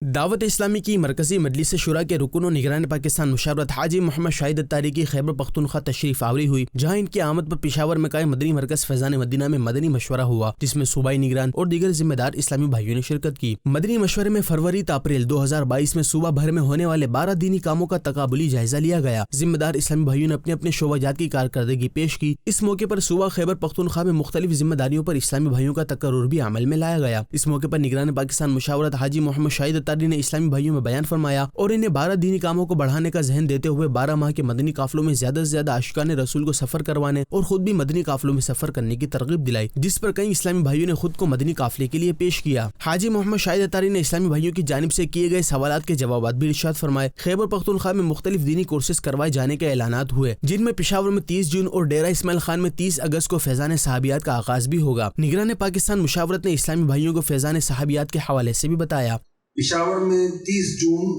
دعوت اسلامی کی مرکزی مجلس شورا کے رکن و نگران پاکستان مشاورت حاجی محمد شاہد اتاری کی خیبر پختونخوا تشریف آوری ہوئی، جہاں ان کی آمد پر پشاور میں قائم مدنی مرکز فیضان مدینہ میں مدنی مشورہ ہوا، جس میں صوبائی نگران اور دیگر ذمہ دار اسلامی بھائیوں نے شرکت کی۔ مدنی مشورے میں فروری تا اپریل 2022 میں صوبہ بھر میں ہونے والے 12 دینی کاموں کا تقابلی جائزہ لیا گیا۔ ذمہ دار اسلامی بھائیوں نے اپنے اپنے شعبہ جات کی کارکردگی پیش کی۔ اس موقع پر صوبہ خیبر پختونخوا میں مختلف ذمہ داریوں پر اسلامی بھائیوں کا تقرر بھی عمل میں لایا گیا۔ اس موقع پر نگران پاکستان مشاورت حاجی محمد شاہد اتاری نے اسلامی بھائیوں میں بیان فرمایا اور انہیں 12 دینی کاموں کو بڑھانے کا ذہن دیتے ہوئے 12 ماہ کے مدنی قافلوں میں زیادہ سے زیادہ عاشقان رسول کو سفر کروانے اور خود بھی مدنی قافلوں میں سفر کرنے کی ترغیب دلائی، جس پر کئی اسلامی بھائیوں نے خود کو مدنی قافلے کے لیے پیش کیا۔ حاجی محمد شاہد اتاری نے اسلامی بھائیوں کی جانب سے کیے گئے سوالات کے جوابات بھی ارشاد فرمائے۔ خیبر پختونخوا میں مختلف دینی کورسز کروائے جانے کے اعلانات ہوئے، جن میں پشاور میں 30 جون اور ڈیرہ اسماعیل خان میں 30 اگست کو فیضان صحابیات کا آغاز بھی ہوگا۔ نگران پاکستان مشاورت نے اسلامی بھائیوں کو فیضان صحابیات کے حوالے سے بھی بتایا۔ پشاور میں 30 جون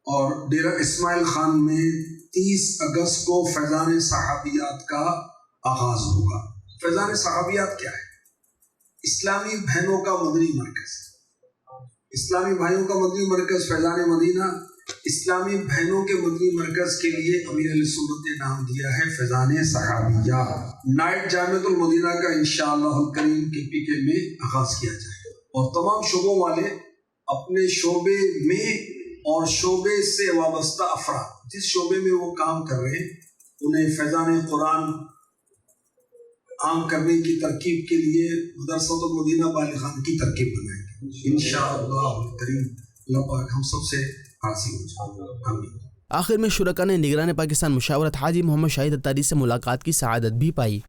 اور ڈیرہ اسماعیل خان میں 30 اگست کو فیضان صحابیات کا آغاز ہوگا۔ فیضان صحابیات کیا ہے؟ اسلامی بہنوں کا مدنی مرکز، اسلامی بھائیوں کا مدنی مرکز فیضان مدینہ، اسلامی بہنوں کے مدنی مرکز کے لیے امیر علیہ سنت نے نام دیا ہے فیضان صحابیہ۔ نائٹ جامعۃ المدینہ کا انشاءاللہ الکریم KPK میں آغاز کیا جائے گا اور تمام شعبوں والے اپنے شعبے میں اور شعبے سے وابستہ افراد جس شعبے میں وہ کام کر رہے ہیں انہیں فیضان قرآن عام کرنے کی ترکیب کے لیے مدرسۃ المدینہ بالغان کی ترکیب بنائیں گے انشاءاللہ الکریم۔ اللہ پاک ہم سب سے راضی ہو جائے، آمین۔ آخر میں شرکا نے نگران پاکستان مشاورت حاجی محمد شاہد اتاری سے ملاقات کی سعادت بھی پائی۔